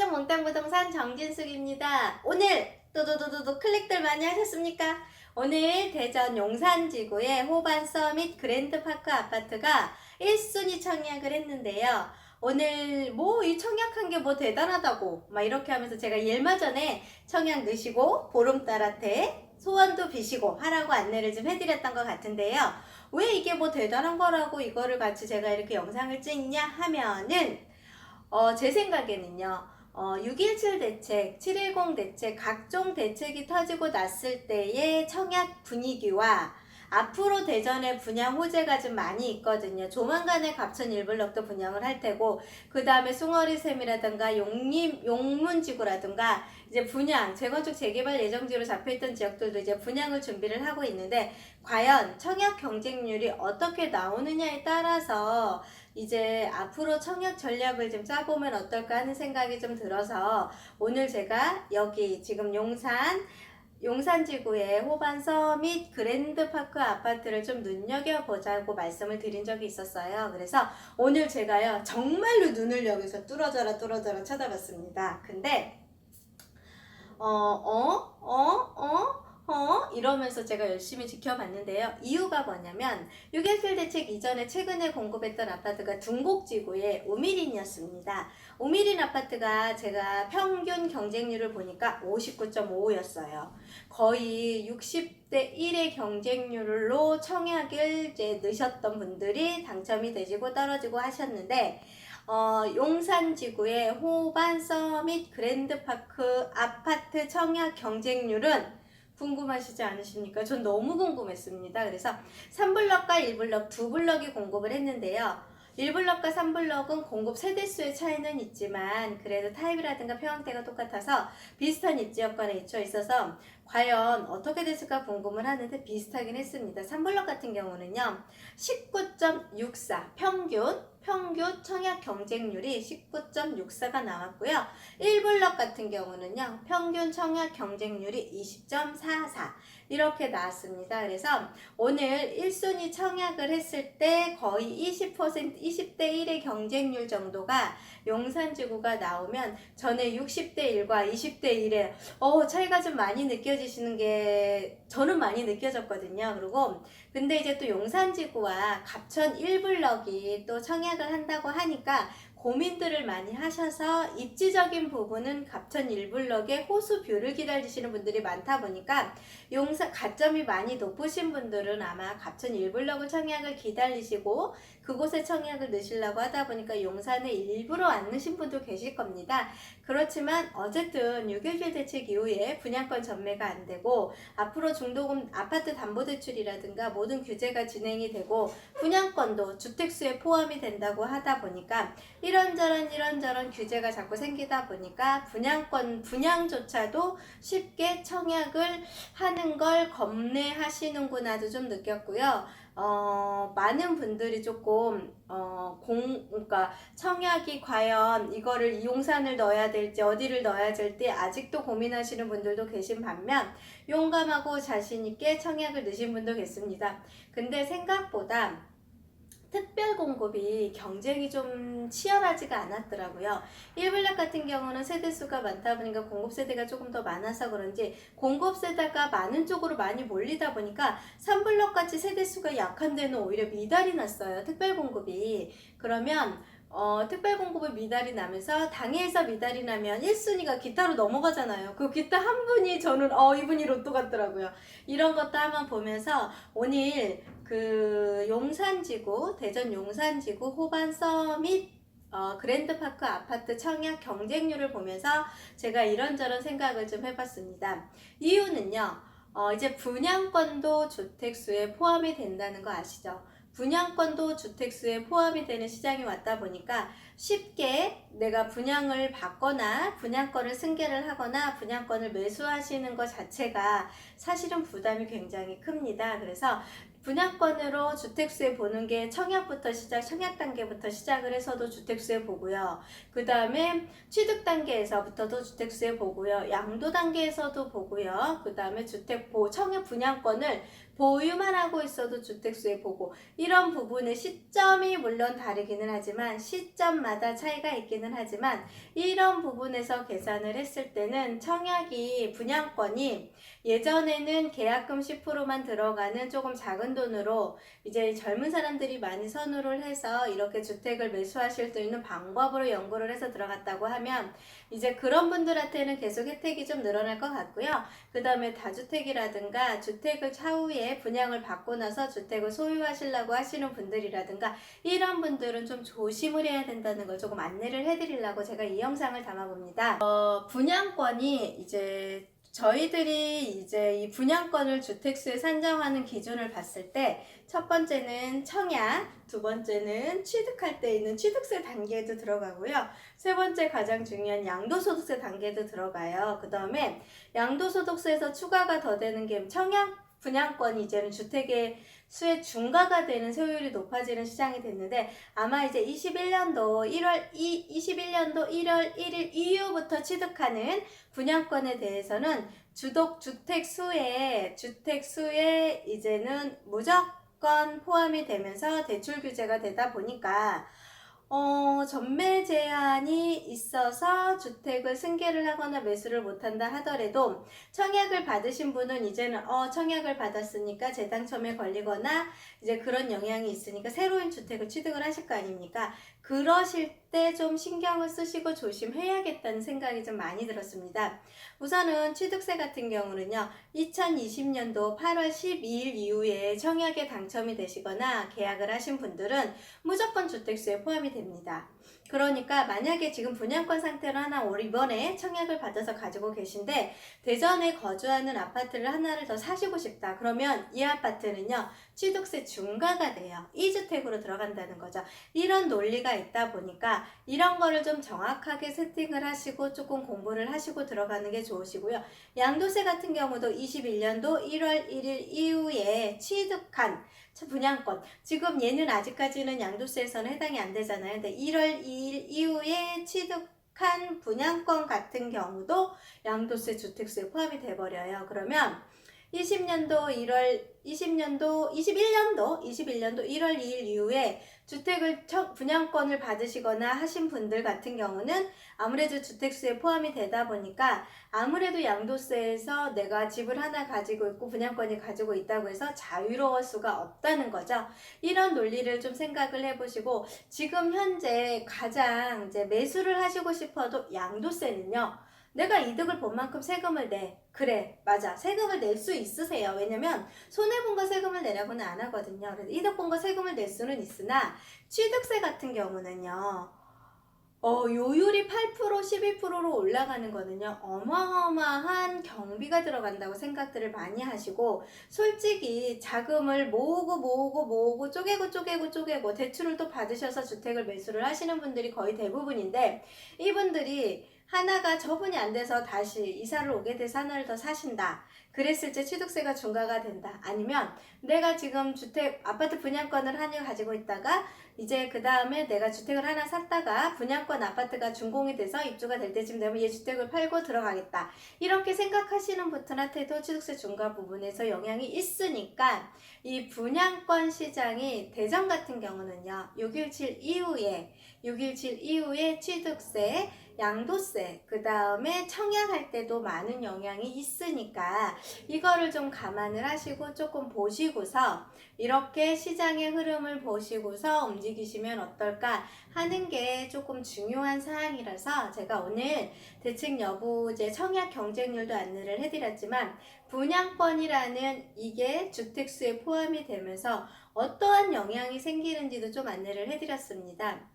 안녕하세요. 몽땅부동산 정진숙입니다. 오늘 또도도도도 클릭들 많이 하셨습니까? 오늘 대전 용산지구의 호반 서밋 그랜드파크 아파트가 1순위 청약을 했는데요. 오늘 뭐 이 청약한 게 뭐 대단하다고 막 이렇게 하면서 제가 얼마 전에 청약 넣으시고 보름달한테 소원도 비시고 하라고 안내를 좀 해드렸던 것 같은데요. 왜 이게 뭐 대단한 거라고 이거를 같이 제가 이렇게 영상을 찍냐 하면은 제 생각에는요, 6.17 대책, 7.10 대책, 각종 대책이 터지고 났을 때의 청약 분위기와 앞으로 대전에 분양 호재가 좀 많이 있거든요. 조만간에 갑천 1블럭도 분양을 할 테고, 그 다음에 숭어리샘이라든가 용문지구라든가 이제 분양, 재건축 재개발 예정지로 잡혀있던 지역들도 이제 분양을 준비를 하고 있는데, 과연 청약 경쟁률이 어떻게 나오느냐에 따라서 이제 앞으로 청약 전략을 좀 짜보면 어떨까 하는 생각이 좀 들어서 오늘 제가 여기 지금 용산지구의 호반서 및 그랜드파크 아파트를 좀 눈여겨보자고 말씀을 드린 적이 있었어요. 그래서 오늘 제가요 정말로 눈을 여기서 뚫어져라 쳐다봤습니다. 근데 이러면서 제가 열심히 지켜봤는데요. 이유가 뭐냐면 6.17 대책 이전에 최근에 공급했던 아파트가 둔곡지구의 우미린이었습니다. 우미린 아파트가 제가 평균 경쟁률을 보니까 59.55였어요. 거의 60대 1의 경쟁률로 청약을 이제 넣으셨던 분들이 당첨이 되시고 떨어지고 하셨는데 용산지구의 호반 서밋 그랜드파크 아파트 청약 경쟁률은 궁금하시지 않으십니까? 전 너무 궁금했습니다. 그래서 3블럭과 1블럭 두 블럭이 공급을 했는데요. 1블럭과 3블럭은 공급 세대수의 차이는 있지만 그래도 타입이라든가 평형대가 똑같아서 비슷한 입지 여건에 위치해 있어서 과연 어떻게 됐을까 궁금을 하는데 비슷하긴 했습니다. 3블럭 같은 경우는요 19.64 평균 청약 경쟁률이 19.64가 나왔고요. 1블럭 같은 경우는요 평균 청약 경쟁률이 20.44 이렇게 나왔습니다. 그래서 오늘 1순위 청약을 했을 때 거의 20대 1의 경쟁률 정도가 용산지구가 나오면 전에 60대 1과 20대 1의 차이가 좀 많이 느껴지시는 게 저는 많이 느껴졌거든요. 그리고 근데 이제 또 용산지구와 갑천 1블럭이 또 청약을 한다고 하니까 고민들을 많이 하셔서 입지적인 부분은 갑천 1블럭의 호수 뷰를 기다리시는 분들이 많다 보니까 가점이 많이 높으신 분들은 아마 갑천 1블럭을 청약을 기다리시고 그곳에 청약을 넣으시려고 하다 보니까 용산에 일부러 안 넣으신 분도 계실 겁니다. 그렇지만 어쨌든 6.17 대책 이후에 분양권 전매가 안 되고 앞으로 중도금 아파트 담보대출이라든가 모든 규제가 진행이 되고 분양권도 주택수에 포함이 된다고 하다 보니까 이런저런 규제가 자꾸 생기다 보니까 분양조차도 쉽게 청약을 하는 걸 겁내하시는구나도 좀 느꼈고요. 많은 분들이 조금 그러니까 청약이 과연 이거를 이용산을 넣어야 될지 어디를 넣어야 될지 아직도 고민하시는 분들도 계신 반면 용감하고 자신있게 청약을 넣으신 분도 계십니다. 근데 생각보다 특별 공급이 경쟁이 좀 치열하지가 않았더라고요. 1블럭 같은 경우는 세대수가 많다 보니까 공급 세대가 조금 더 많아서 그런지 공급 세대가 많은 쪽으로 많이 몰리다 보니까 3블럭 같이 세대수가 약한 데는 오히려 미달이 났어요. 특별 공급이. 그러면 특별 공급을 미달이 나면서 당해에서 미달이 나면 1순위가 기타로 넘어가잖아요. 그 기타 한 분이 저는 이분이 로또 같더라고요. 이런 것도 한번 보면서 오늘 그 대전 용산지구 호반 서밋 그랜드파크 아파트 청약 경쟁률을 보면서 제가 이런저런 생각을 좀 해봤습니다. 이유는요, 이제 분양권도 주택수에 포함이 된다는 거 아시죠? 분양권도 주택수에 포함이 되는 시장이 왔다 보니까 쉽게 내가 분양을 받거나 분양권을 승계를 하거나 분양권을 매수하시는 것 자체가 사실은 부담이 굉장히 큽니다. 그래서 분양권으로 주택수에 보는 게 청약 단계부터 시작을 해서도 주택수에 보고요. 그 다음에 취득 단계에서부터도 주택수에 보고요. 양도 단계에서도 보고요. 그 다음에 청약 분양권을 보유만 하고 있어도 주택수의 보고, 이런 부분의 시점이 물론 다르기는 하지만 시점마다 차이가 있기는 하지만 이런 부분에서 계산을 했을 때는 청약이 분양권이 예전에는 계약금 10%만 들어가는 조금 작은 돈으로 이제 젊은 사람들이 많이 선호를 해서 이렇게 주택을 매수하실 수 있는 방법으로 연구를 해서 들어갔다고 하면 이제 그런 분들한테는 계속 혜택이 좀 늘어날 것 같고요. 그 다음에 다주택이라든가 주택을 차후에 분양을 받고 나서 주택을 소유하시려고 하시는 분들이라든가 이런 분들은 좀 조심을 해야 된다는 걸 조금 안내를 해드리려고 제가 이 영상을 담아봅니다. 분양권이 이제 저희들이 이제 이 분양권을 주택수에 산정하는 기준을 봤을 때 첫 번째는 청약, 두 번째는 취득할 때 있는 취득세 단계도 들어가고요. 세 번째 가장 중요한 양도소득세 단계도 들어가요. 그 다음에 양도소득세에서 추가가 더 되는 게 청약 분양권이 이제는 주택의 수의 중과가 되는 세율이 높아지는 시장이 됐는데 아마 이제 21년도 1월 1일 이후부터 취득하는 분양권에 대해서는 주택 수에 이제는 무조건 포함이 되면서 대출 규제가 되다 보니까 전매 제한이 있어서 주택을 승계를 하거나 매수를 못한다 하더라도 청약을 받으신 분은 이제는 청약을 받았으니까 재당첨에 걸리거나 이제 그런 영향이 있으니까 새로운 주택을 취득을 하실 거 아닙니까? 그러실 때 좀 신경을 쓰시고 조심해야겠다는 생각이 좀 많이 들었습니다. 우선은 취득세 같은 경우는요. 2020년도 8월 12일 이후에 청약에 당첨이 되시거나 계약을 하신 분들은 무조건 주택수에 포함이 됩니다. 그러니까 만약에 지금 분양권 상태로 하나 이번에 청약을 받아서 가지고 계신데 대전에 거주하는 아파트를 하나를 더 사시고 싶다. 그러면 이 아파트는요. 취득세 중과가 돼요. 2주택으로 들어간다는 거죠. 이런 논리가 있다 보니까 이런 거를 좀 정확하게 세팅을 하시고 조금 공부를 하시고 들어가는 게 좋으시고요. 양도세 같은 경우도 21년도 1월 1일 이후에 취득한 분양권, 지금 얘는 아직까지는 양도세에서는 해당이 안 되잖아요. 근데 1월 2일 이후에 취득한 분양권 같은 경우도 양도세, 주택수에 포함이 돼버려요. 그러면 21년도 1월 2일 이후에 분양권을 받으시거나 하신 분들 같은 경우는 아무래도 주택수에 포함이 되다 보니까 아무래도 양도세에서 내가 집을 하나 가지고 있고 분양권이 가지고 있다고 해서 자유로울 수가 없다는 거죠. 이런 논리를 좀 생각을 해보시고 지금 현재 가장 이제 매수를 하시고 싶어도 양도세는요. 내가 이득을 본 만큼 세금을 내. 그래, 맞아. 세금을 낼 수 있으세요. 왜냐면 손해본 거 세금을 내라고는 안 하거든요. 그래서 이득 본 거 세금을 낼 수는 있으나 취득세 같은 경우는요. 요율이 8%, 12%로 올라가는 거는요, 어마어마한 경비가 들어간다고 생각들을 많이 하시고, 솔직히 자금을 모으고, 쪼개고, 대출을 또 받으셔서 주택을 매수를 하시는 분들이 거의 대부분인데, 이분들이 하나가 처분이 안 돼서 다시 이사를 오게 돼서 하나를 더 사신다. 그랬을 때 취득세가 중과가 된다. 아니면 내가 지금 아파트 분양권을 하나 가지고 있다가 이제 그 다음에 내가 주택을 하나 샀다가 분양권 아파트가 준공이 돼서 입주가 될 때쯤 되면 얘 주택을 팔고 들어가겠다. 이렇게 생각하시는 분들한테도 취득세 중과 부분에서 영향이 있으니까 이 분양권 시장이 대전 같은 경우는요. 6.17 이후에 취득세, 양도세, 그 다음에 청약할 때도 많은 영향이 있으니까 이거를 좀 감안을 하시고 조금 보시고서 이렇게 시장의 흐름을 보시고서 움직이시면 어떨까 하는 게 조금 중요한 사항이라서 제가 오늘 대책 여부 청약 경쟁률도 안내를 해드렸지만 분양권이라는 이게 주택수에 포함이 되면서 어떠한 영향이 생기는지도 좀 안내를 해드렸습니다.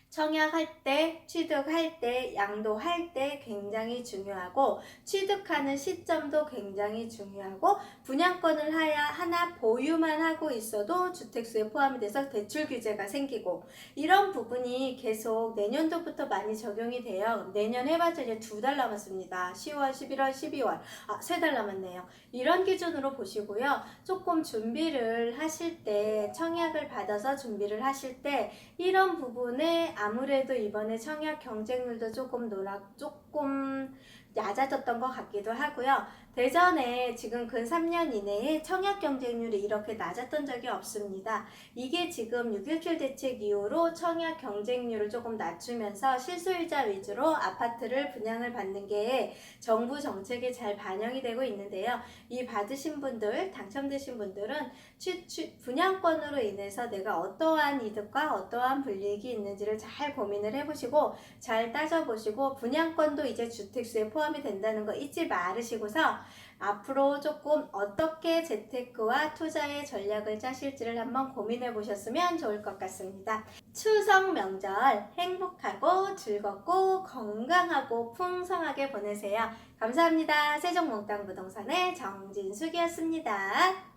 청약할 때, 취득할 때, 양도할 때 굉장히 중요하고 취득하는 시점도 굉장히 중요하고 분양권을 하나 보유만 하고 있어도 주택수에 포함이 돼서 대출 규제가 생기고 이런 부분이 계속 내년도부터 많이 적용이 돼요. 내년 해봤자 이제 2달 남았습니다. 10월, 11월, 12월 3달 남았네요. 이런 기준으로 보시고요. 조금 준비를 하실 때 청약을 받아서 준비를 하실 때 이런 부분에 아무래도 이번에 청약 경쟁률도 조금 얕아졌던 것 같기도 하고요. 대전에 지금 근 3년 이내에 청약 경쟁률이 이렇게 낮았던 적이 없습니다. 이게 지금 6.17 대책 이후로 청약 경쟁률을 조금 낮추면서 실소유자 위주로 아파트를 분양을 받는 게 정부 정책에 잘 반영이 되고 있는데요. 이 받으신 분들, 당첨되신 분들은 분양권으로 인해서 내가 어떠한 이득과 어떠한 불이익이 있는지를 잘 고민을 해보시고 잘 따져보시고 분양권도 이제 주택수에 포함이 된다는 거 잊지 말으시고서 앞으로 조금 어떻게 재테크와 투자의 전략을 짜실지를 한번 고민해 보셨으면 좋을 것 같습니다. 추석 명절 행복하고 즐겁고 건강하고 풍성하게 보내세요. 감사합니다. 세종몽땅부동산의 정진숙이었습니다.